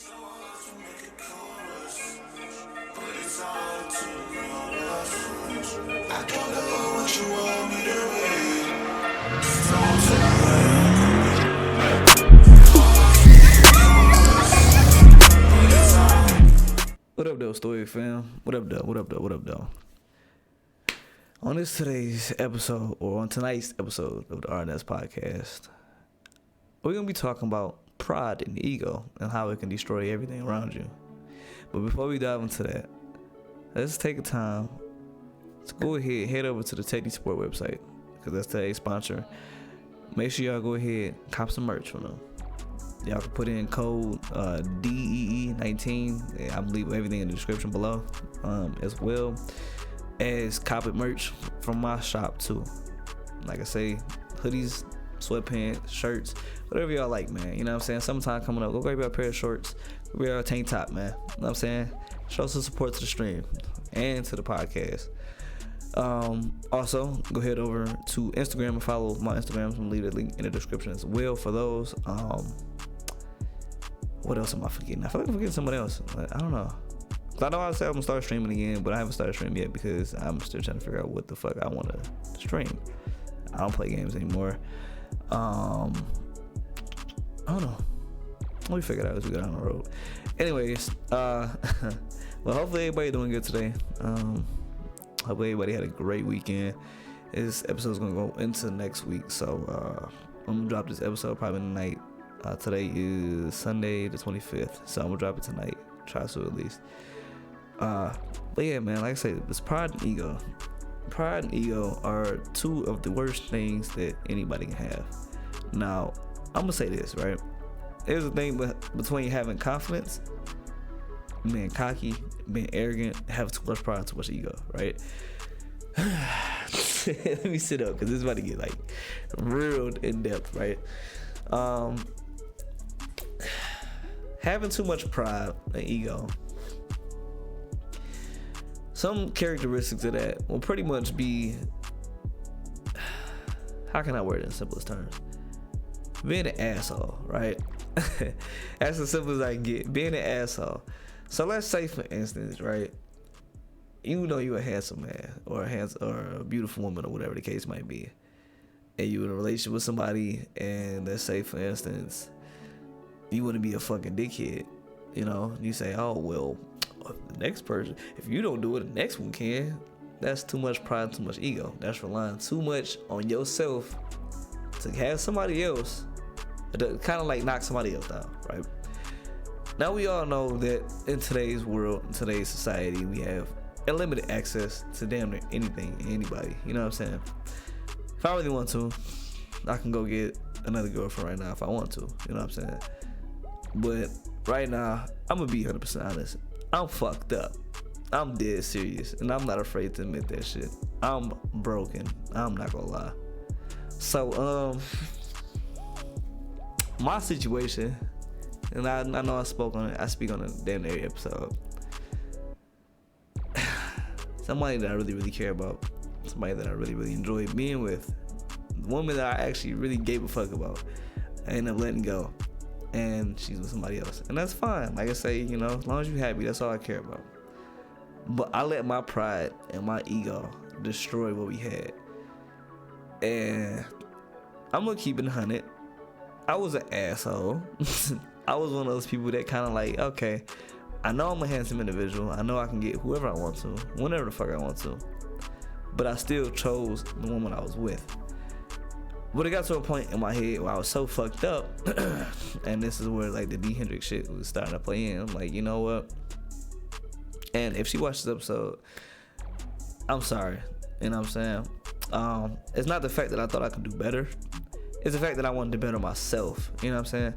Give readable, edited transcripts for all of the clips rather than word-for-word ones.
I don't know what you want me to be. What up, though, Story fam? What up, though? What up, though? What up, though? On today's episode, or on tonight's episode of the RNS podcast, we're going to be talking about pride and ego and how it can destroy everything around you. But before we dive into that, let's take a time to go ahead, head over to the Teddy Sport website, because that's today's sponsor. Make sure y'all go ahead and cop some merch from them. Y'all can put in code DEE19. I believe everything in the description below, as well as cop it merch from my shop too. Like I say, hoodies, sweatpants, shirts, whatever y'all like, man. You know what I'm saying? Summertime coming up. Go grab you a pair of shorts. Go grab a tank top, man. You know what I'm saying? Show some support to the stream and to the podcast. Also, go head over to Instagram and follow my Instagram. I'm gonna leave the link in the description as well for those. What else am I forgetting? I feel like I'm forgetting someone else. I don't know. I know I said I'm gonna start streaming again, but I haven't started streaming yet because I'm still trying to figure out what the fuck I want to stream. I don't play games anymore. I don't know. Let me figure it out as we go down the road. Anyways, well, hopefully everybody doing good today. Hopefully everybody had a great weekend. This episode is gonna go into next week, so I'm gonna drop this episode probably tonight. Today is Sunday the 25th, so I'm gonna drop it tonight. Try to at least. But yeah, man, like I said, it's pride and ego. Pride and ego are two of the worst things that anybody can have. Now, I'm gonna say this, right? There's a thing between having confidence, being cocky, being arrogant, having too much pride, too much ego, right? Let me sit up because this is about to get like real in depth, right? Having too much pride and ego, some characteristics of that will pretty much be, how can I word it in simplest terms? Being an asshole, right? That's as simple as I can get. Being an asshole. So let's say, for instance, right? You know you're a handsome man or a beautiful woman or whatever the case might be, and you're in a relationship with somebody, and let's say, for instance, you want to be a fucking dickhead, you know? You say, oh well, the next person, if you don't do it, the next one can. That's too much pride, too much ego. That's relying too much on yourself to have somebody else, to kind of like knock somebody else down, right? Now we all know that in today's world, in today's society, we have unlimited access to damn near anything, anybody. You know what I'm saying? If I really want to, I can go get another girlfriend right now if I want to. You know what I'm saying? But right now, I'm gonna be 100% honest. I'm fucked up. I'm dead serious, and I'm not afraid to admit that shit. I'm broken. I'm not gonna lie. So, my situation, and I know I speak on a damn near episode. Somebody that I really, really care about, somebody that I really, really enjoy being with, the woman that I actually really gave a fuck about, I ended up letting go, and she's with somebody else, and that's fine. Like I say, you know, as long as you're happy, that's all I care about. But I let my pride and my ego destroy what we had, and I'm gonna keep it 100. I was an asshole. I was one of those people that kind of like, okay, I know I'm a handsome individual. I know I can get whoever I want to, whenever the fuck I want to. But I still chose the woman I was with. But it got to a point in my head where I was so fucked up, and this is where like the D Hendrix shit was starting to play in. I'm like, you know what? And if she watched this episode, I'm sorry. You know what I'm saying? It's not the fact that I thought I could do better. It's the fact that I wanted to better myself. You know what I'm saying?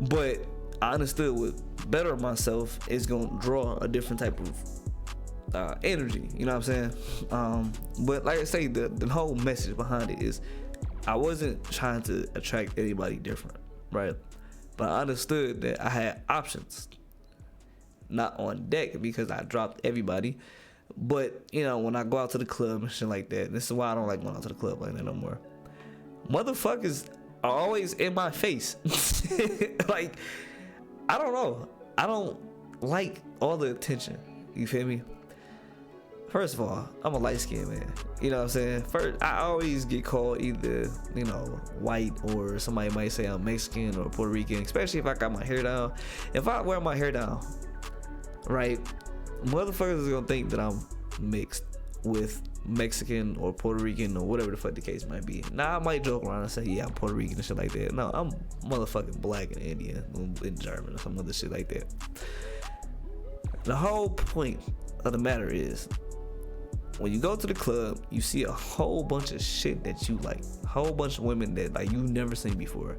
But I understood with better myself is gonna draw a different type of energy. You know what I'm saying? But like I say, the whole message behind it is I wasn't trying to attract anybody different, right? But I understood that I had options, not on deck because I dropped everybody. But you know, when I go out to the club and shit like that, this is why I don't like going out to the club like that no more. Motherfuckers are always in my face. Like, I don't know. I don't like all the attention. You feel me? First of all, I'm a light skinned man. You know what I'm saying? First, I always get called either, you know, white, or somebody might say I'm Mexican or Puerto Rican, especially if I got my hair down. If I wear my hair down, right, motherfuckers is gonna think that I'm mixed with Mexican or Puerto Rican or whatever the fuck the case might be. Now I might joke around and say, yeah, I'm Puerto Rican and shit like that. No, I'm motherfucking black and Indian and German or some other shit like that. The whole point of the matter is, when you go to the club, you see a whole bunch of shit that you like, a whole bunch of women that like you've never seen before.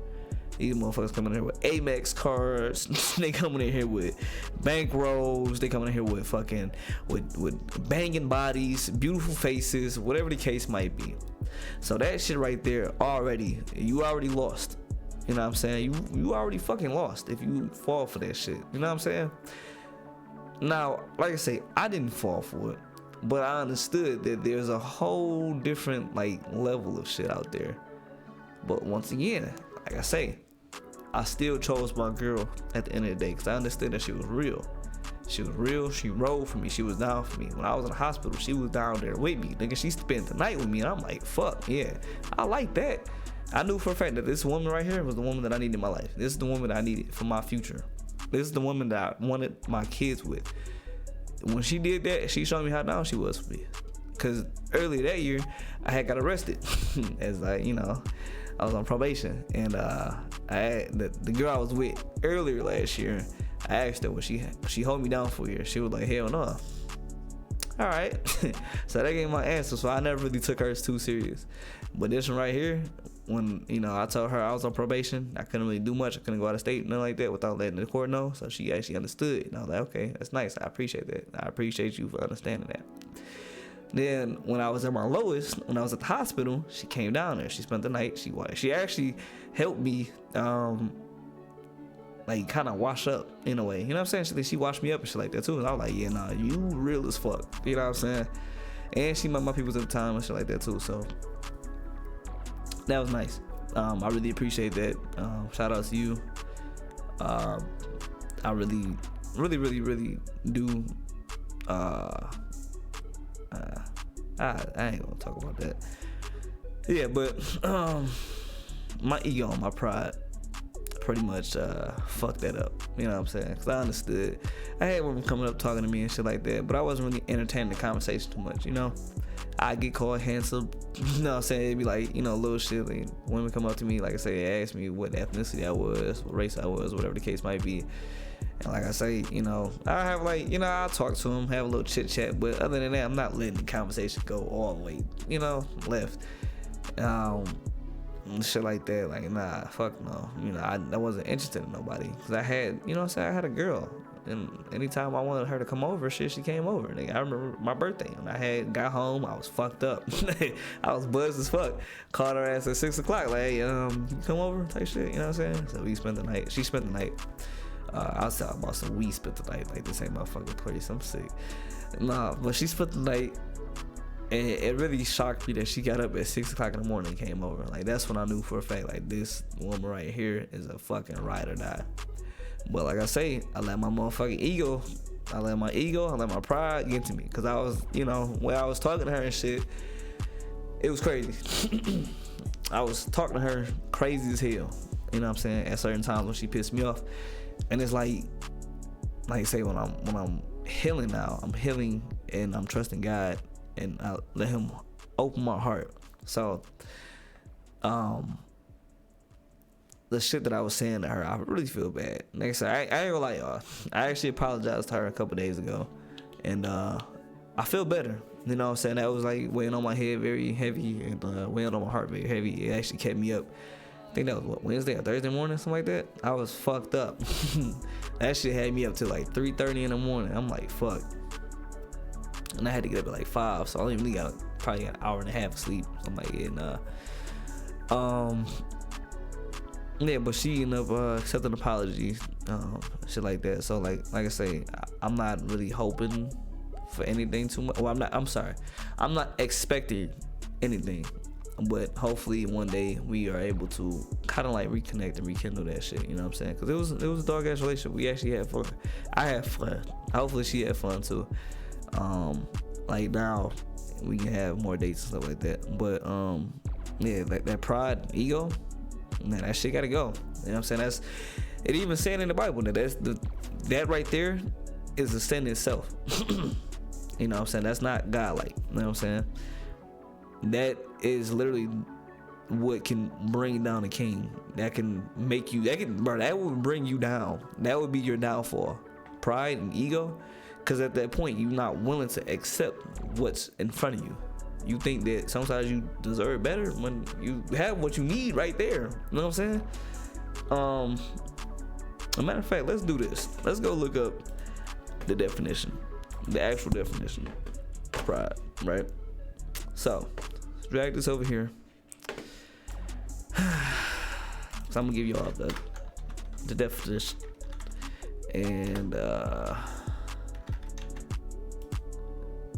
These motherfuckers coming in here with Amex cards. They coming in here with bankrolls. They coming in here with fucking with banging bodies, beautiful faces, whatever the case might be. So that shit right there, you already lost. You know what I'm saying? You already fucking lost if you fall for that shit. You know what I'm saying? Now, like I say, I didn't fall for it, but I understood that there's a whole different like level of shit out there. But once again, like I say, I still chose my girl at the end of the day because I understood that she was real. She was real. She rode for me. She was down for me. When I was in the hospital, she was down there with me. Nigga, she spent the night with me, and I'm like, fuck, yeah. I like that. I knew for a fact that this woman right here was the woman that I needed in my life. This is the woman that I needed for my future. This is the woman that I wanted my kids with. When she did that, she showed me how down she was for me. Because earlier that year, I had got arrested. As like, you know, I was on probation, and I had the girl I was with earlier last year. I asked her, would she hold me down for a year? She was like, hell no. All right. So that gave my answer. So I never really took hers too serious. But this one right here, when, you know, I told her I was on probation, I couldn't really do much. I couldn't go out of state, nothing like that, without letting the court know. So she actually understood. And I was like, okay, that's nice. I appreciate that. I appreciate you for understanding that. Then when I was at my lowest, when I was at the hospital, she came down there. She spent the night. She actually helped me, like kind of wash up in a way. You know what I'm saying? She washed me up and shit like that too. And I was like, yeah, nah, you real as fuck. You know what I'm saying? And she met my peoples at the time and shit like that too. So that was nice. I really appreciate that. Shout out to you. I really do. I ain't gonna talk about that. Yeah, but my ego and my pride pretty much fucked that up. You know what I'm saying? Because I understood. I had women coming up talking to me and shit like that, but I wasn't really entertaining the conversation too much, you know? I get called handsome, you know what I'm saying? It'd be like, you know, little shit. Like, women come up to me, like I say, they ask me what ethnicity I was, what race I was, whatever the case might be. And like I say, you know, I have like, you know, I'll talk to them, have a little chit chat, but other than that, I'm not letting the conversation go all the way, you know, left. Shit like that, like, nah, fuck no. You know, I wasn't interested in nobody. Cause I had, you know what I'm saying, I had a girl. And anytime I wanted her to come over, shit, she came over. Nigga, I remember my birthday. When I got home, I was fucked up. I was buzzed as fuck. Called her ass at 6 o'clock, like, hey, you come over, type shit, you know what I'm saying? So we spent the night. She spent the night. I was talking about some we spent the night. Like, this ain't my fucking place. I'm sick. Nah, but she spent the night. And it really shocked me that she got up at 6 o'clock in the morning and came over. Like, that's when I knew for a fact, like, this woman right here is a fucking ride or die. But like I say, I let my motherfucking ego, I let my pride get to me. Because I was, you know, when I was talking to her and shit, it was crazy. I was talking to her crazy as hell. You know what I'm saying? At certain times when she pissed me off. And it's like I say, when I'm healing now, I'm healing and I'm trusting God. And I let him open my heart. So, the shit that I was saying to her, I really feel bad. Next time, I ain't gonna lie, y'all. I actually apologized to her a couple days ago. And I feel better. You know what I'm saying? That was like weighing on my head very heavy and weighing on my heart very heavy. It actually kept me up. I think that was what, Wednesday or Thursday morning, something like that. I was fucked up. That shit had me up till like 3:30 in the morning. I'm like, fuck. And I had to get up at like 5, so I only got probably an hour and a half of sleep. So I'm like, yeah, nah. Yeah, but she ended up accepting apologies, shit like that. So like I say, I'm not really hoping for anything too much. Well, I'm not expecting anything. But hopefully one day we are able to kind of like reconnect and rekindle that shit. You know what I'm saying? Because it was a dog ass relationship. We actually had fun. I had fun. Hopefully she had fun too. Like now we can have more dates and stuff like that. But yeah, that pride, ego, man, that shit gotta go. You know what I'm saying? That's it. Even saying in the Bible that right there is a sin itself. You know what I'm saying? That's not godlike. You know what I'm saying? That is literally what can bring down a king. That can make you, that would bring you down. That would be your downfall. Pride and ego. Because at that point, you're not willing to accept what's in front of you. You think that sometimes you deserve better when you have what you need right there. You know what I'm saying? As a matter of fact, let's do this. Let's go look up the definition. The actual definition of pride, right? So, let's drag this over here. So I'm gonna give you all the definition. And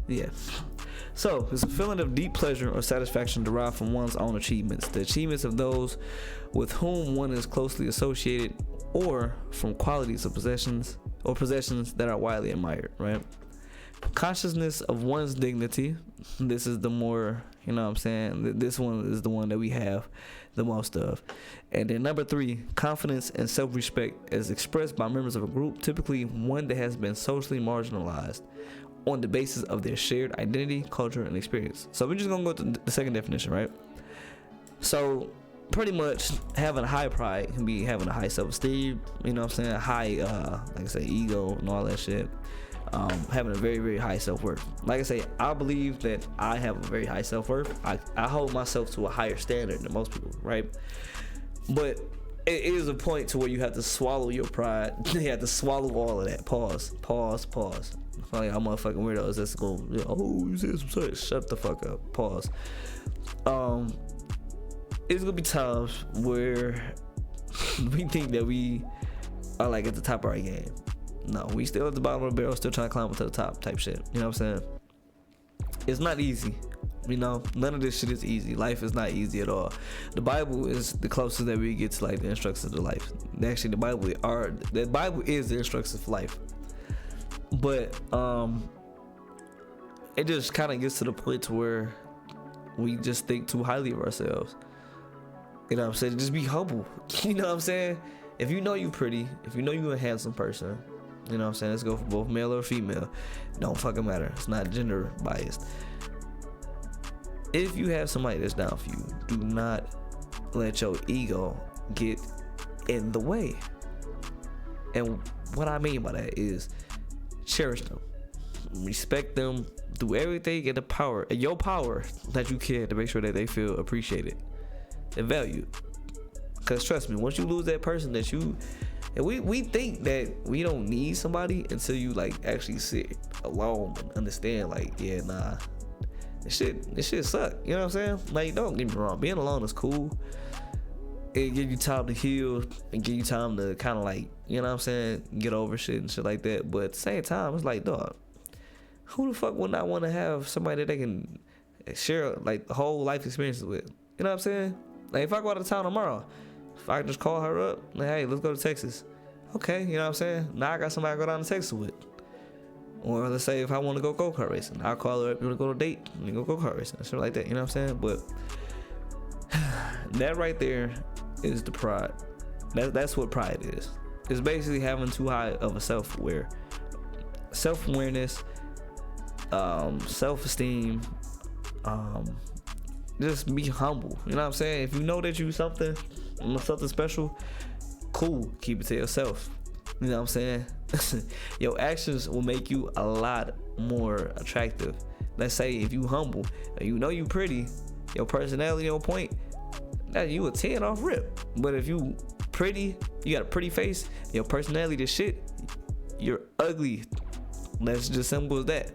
yeah. So, it's a feeling of deep pleasure or satisfaction derived from one's own achievements, the achievements of those with whom one is closely associated, or from qualities of possessions that are widely admired, right? Consciousness of one's dignity. This is the more, you know what I'm saying? This one is the one that we have the most of. And then number 3, confidence and self-respect as expressed by members of a group, typically one that has been socially marginalized on the basis of their shared identity, culture, and experience. So we're just gonna go to the second definition, right? So pretty much having a high pride can be having a high self-esteem, you know what I'm saying? High, like I say, ego and all that shit. Having a very, very high self-worth. Like I say, I believe that I have a very high self-worth. I hold myself to a higher standard than most people, right? But it is a point to where you have to swallow your pride. You have to swallow all of that. Pause. Like I'm motherfucking weirdos that's going, oh, you said some shit. Shut the fuck up. Pause. It's gonna be times where we think that we are like at the top of our game. No, we still at the bottom of the barrel, still trying to climb up to the top type shit. You know what I'm saying? It's not easy. You know, none of this shit is easy. Life is not easy at all. The Bible is the closest that we get to like the instructions of life. Actually, the Bible is the instructions for life. But it just kind of gets to the point to where we just think too highly of ourselves. You know what I'm saying? Just be humble. You know what I'm saying? If you know you pretty, if you know you a handsome person, you know what I'm saying? Let's go for both male or female. Don't fucking matter. It's not gender biased. If you have somebody that's down for you, do not let your ego get in the way. And what I mean by that is cherish them. Respect them. Do everything in your power that you can to make sure that they feel appreciated and valued. Because trust me, once you lose that person that you... And we think that we don't need somebody until you like actually sit alone and understand like, yeah, nah, this shit suck. You know what I'm saying? Like, don't get me wrong, being alone is cool. It give you time to heal and give you time to kind of like, you know what I'm saying, get over shit and shit like that. But at the same time, it's like, dog, who the fuck would not want to have somebody that they can share like the whole life experiences with? You know what I'm saying? Like, if I go out of town tomorrow, if I can just call her up, like, hey, let's go to Texas. Okay, you know what I'm saying? Now I got somebody to go down to Texas with. Or let's say if I want to go go-kart racing, I'll call her up, you want to go on a date, and go go-kart racing, shit like that, you know what I'm saying? But that right there is the pride. That's what pride is. It's basically having too high of a self-awareness, self-esteem, just be humble. You know what I'm saying? If you know that you something special, cool, keep it to yourself. You know what I'm saying? Your actions will make you a lot more attractive. Let's say if you humble and you know you pretty, your personality on point, that you a 10 off rip. But if you pretty, you got a pretty face, your personality the shit, you're ugly. That's just simple as that.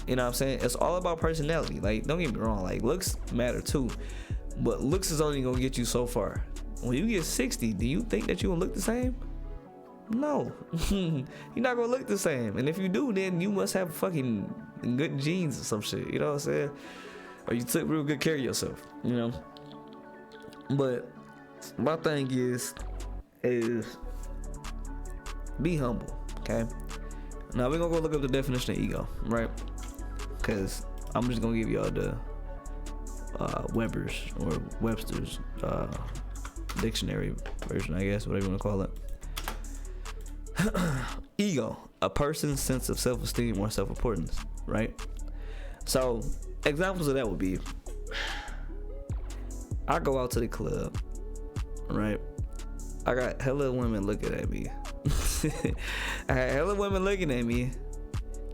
You know what I'm saying? It's all about personality. Like, don't get me wrong, like looks matter too, but looks is only gonna get you so far. When you get 60, do you think that you gonna look the same? No. You're not gonna look the same. And if you do, then you must have fucking good genes or some shit. You know what I'm saying? or you took real good care of yourself, you know. But my thing is be humble, okay? Now we're gonna go look up the definition of ego, right? Because I'm just gonna give y'all the Webster's dictionary version, I guess, whatever you wanna call it. Ego, a person's sense of self-esteem or self-importance, right? So examples of that would be, I go out to the club, right? I got hella women looking at me. I had hella women looking at me.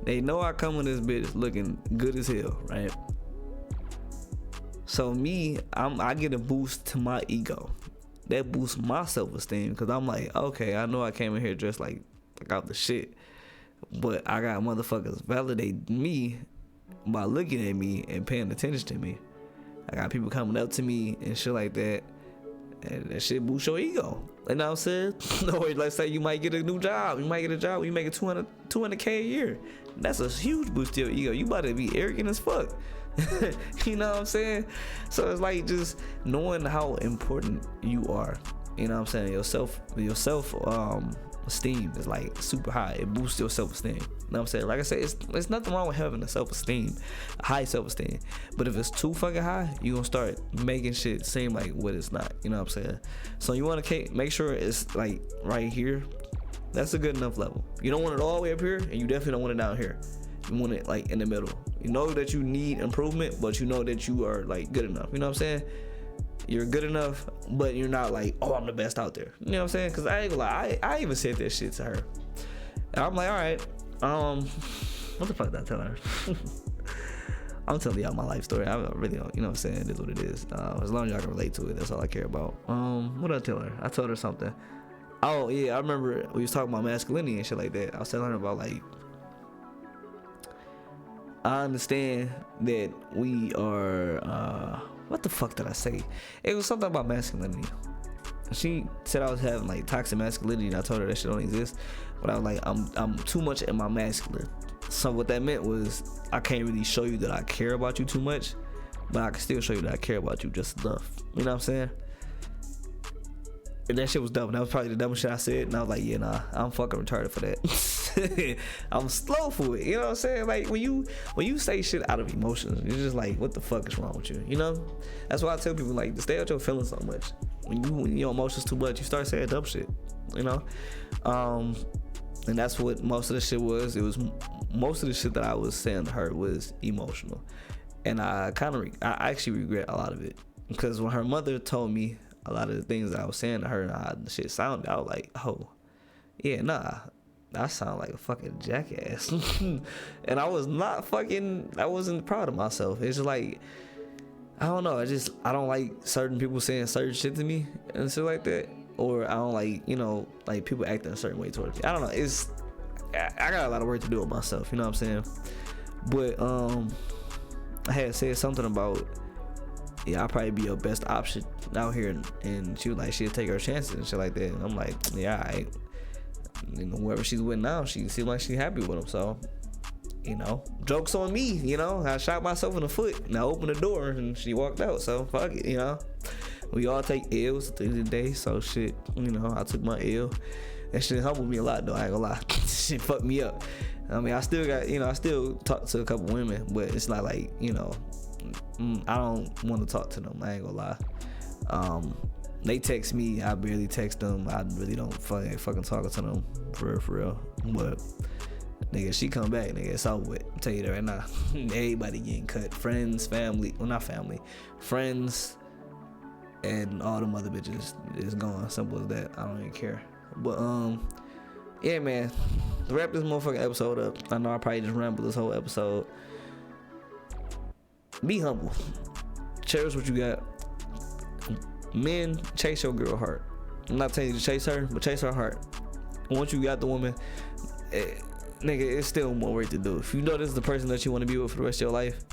They know I come in this bitch looking good as hell, right? So me, I get a boost to my ego. That boosts my self-esteem, because I'm like, okay, I know I came in here dressed like out the shit, but I got motherfuckers validate me by looking at me and paying attention to me. I got people coming up to me and shit like that, and that shit boosts your ego. You know what I'm saying? No, let's say you might get a new job. You might get a job where you make 200K a year. That's a huge boost to your ego. You about to be arrogant as fuck. You know what I'm saying? So it's like just knowing how important you are. You know what I'm saying? Your self esteem is like super high. It boosts your self-esteem. You know what I'm saying? Like I said, it's nothing wrong with having a self-esteem, a high self-esteem. But if it's too fucking high, you're gonna start making shit seem like what it's not. You know what I'm saying? So you want to make sure it's like right here. That's a good enough level. You don't want it all the way up here, and you definitely don't want it down here. You want it like in the middle. You know that you need improvement, but you know that you are like good enough. You know what I'm saying? You're good enough, but you're not like, oh, I'm the best out there. You know what I'm saying? Because I ain't gonna lie, I even said that shit to her. And I'm like, all right, what the fuck did I tell her? I'm telling y'all my life story. I really don't, you know what I'm saying? It is what it is. As long as y'all can relate to it, that's all I care about. What did I tell her? I told her something. Oh yeah, I remember we was talking about masculinity and shit like that. I was telling her about like, I understand that we are, what the fuck did I say? It was something about masculinity. She said I was having like toxic masculinity, and I told her that shit don't exist. But I was like, I'm too much in my masculine. So what that meant was I can't really show you that I care about you too much, but I can still show you that I care about you just enough. You know what I'm saying? And that shit was dumb. That was probably the dumbest shit I said. And I was like, yeah, nah, I'm fucking retarded for that. I'm slow for it. You know what I'm saying? Like when you say shit out of emotions, you're just like, what the fuck is wrong with you? You know? That's why I tell people like to stay out your feelings so much. When your emotions too much, you start saying dumb shit. You know? And that's what most of the shit was. It was most of the shit that I was saying to her was emotional. And I actually regret a lot of it. Because when her mother told me a lot of the things that I was saying to her and how the shit sounded, I was like, oh, yeah, nah, I sound like a fucking jackass. And I wasn't proud of myself. It's just like, I don't know, I don't like certain people saying certain shit to me and shit like that. Or I don't like, you know, like people acting a certain way towards me. I don't know, I got a lot of work to do with myself, you know what I'm saying? But I had said something about, yeah, I'll probably be your best option out here, and she was like, she'll take her chances and shit like that. And I'm like, yeah, alright. You know, whoever she's with now, she seems like she's happy with him. So, you know, joke's on me. You know, I shot myself in the foot and I opened the door and she walked out. So fuck it, you know. We all take L's at the end of the day. So shit, you know, I took my L. That shit humbled me a lot though. I ain't gonna lie. Shit fucked me up. I mean, I still talk to a couple women, but it's not like, you know, I don't want to talk to them. I ain't gonna lie. They text me, I barely text them. I really don't fucking talk to them for real. But nigga, she come back, nigga, it's over with. I'll tell you that right now. Everybody getting cut. Friends, family, well not family, friends, and all them other bitches is gone. Simple as that. I don't even care. But yeah, man. To wrap this motherfucking episode up, I know I probably just rambled this whole episode. Be humble. Cherish what you got. Men, chase your girl heart. I'm not telling you to chase her, but chase her heart. Once you got the woman, nigga, it's still more work to do. If you know this is the person that you want to be with for the rest of your life,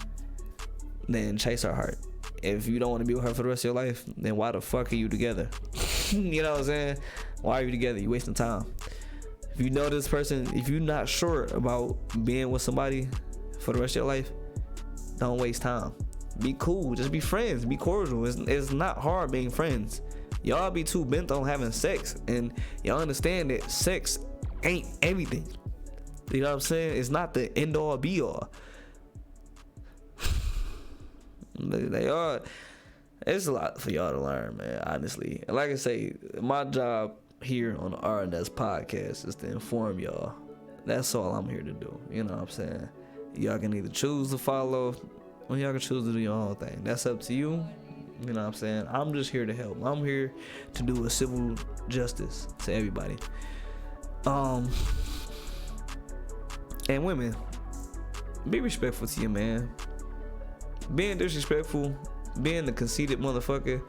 then chase her heart. If you don't want to be with her for the rest of your life, then why the fuck are you together? You know what I'm saying? Why are you together? You wasting time. If you know this person, if you're not sure about being with somebody for the rest of your life, don't waste time. be cool, just be friends, be cordial. It's not hard being friends. Y'all be too bent on having sex, and y'all understand that sex ain't everything. You know what I'm saying? It's not the end all be all. They are. It's a lot for y'all to learn, man, honestly. And like I say, my job here on the R&S podcast is to inform y'all. That's all I'm here to do. You know what I'm saying? Y'all can either choose to follow or y'all can choose to do your own thing. That's up to you. You know what I'm saying? I'm just here to help. I'm here to do a civil justice to everybody. And women, be respectful to your man. Being disrespectful, being the conceited motherfucker,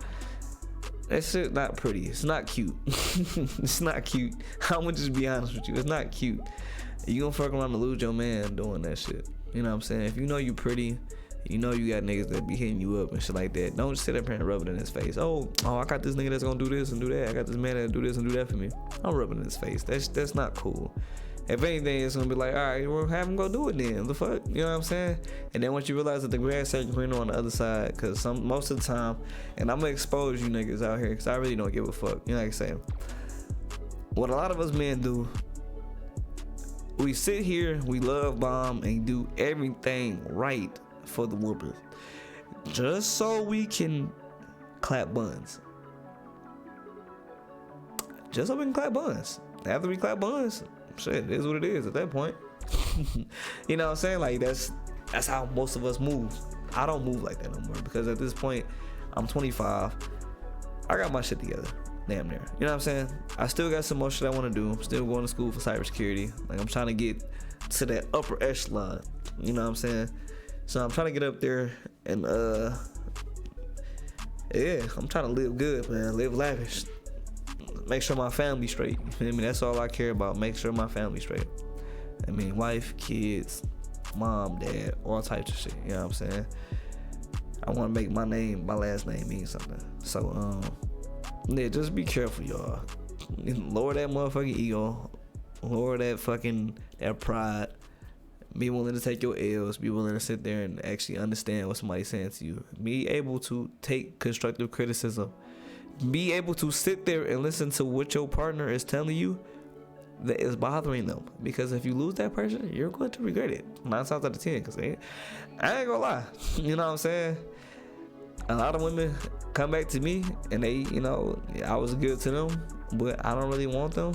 that shit not pretty. It's not cute. It's not cute. I'm gonna just be honest with you. It's not cute. You gonna fuck around and lose your man doing that shit. You know what I'm saying? If you know you pretty, you know you got niggas that be hitting you up and shit like that, don't just sit up here and rub it in his face. Oh, I got this nigga that's gonna do this and do that. I got this man that'll do this and do that for me. I'm rubbing in his face. That's not cool. If anything, it's gonna be like, all right, well, have him go do it then. The fuck, you know what I'm saying? And then once you realize that the grass ain't greener on the other side, cause most of the time, and I'm gonna expose you niggas out here, cause I really don't give a fuck. You know what I'm saying? What a lot of us men do, we sit here, we love bomb, and do everything right for the woman, just so we can clap buns. Just so we can clap buns. After we clap buns, shit, it is what it is at that point. You know what I'm saying? Like that's how most of us move. I don't move like that no more, because at this point I'm 25. I got my shit together, damn near. You know what I'm saying? I still got some more shit I want to do. I'm still going to school for cybersecurity. Like I'm trying to get to that upper echelon. You know what I'm saying? So I'm trying to get up there and yeah, I'm trying to live good, man. Live lavish. Make sure my family straight. You feel me? That's all I care about. Make sure my family straight. I mean, wife, kids, mom, dad, all types of shit. You know what I'm saying? I want to make my last name mean something. So, yeah, just be careful, y'all. Lower that motherfucking ego. Lower that pride. Be willing to take your L's. Be willing to sit there and actually understand what somebody's saying to you. Be able to take constructive criticism. Be able to sit there and listen to what your partner is telling you that is bothering them. Because if you lose that person, you're going to regret it 9 times out of 10. Because I ain't gonna lie. You know what I'm saying? A lot of women come back to me and they, you know, I was good to them, but I don't really want them.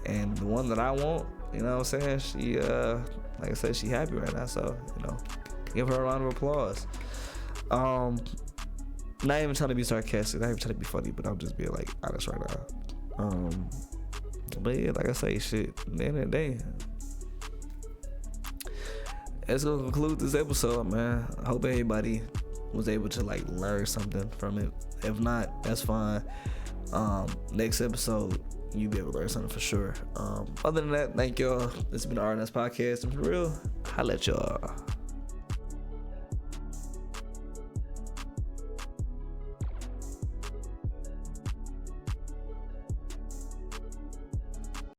And the one that I want, you know what I'm saying? She, like I said, she happy right now. So, you know, give her a round of applause. Not even trying to be sarcastic, not even trying to be funny, but I'm just being like honest right now. But yeah, like I say, shit, at the end of the day, let's go conclude this episode, man. I hope everybody was able to like learn something from it. If not, that's fine. Next episode, you'll be able to learn something for sure. Other than that, thank y'all. This has been the R&S Podcast, and for real, holla at y'all.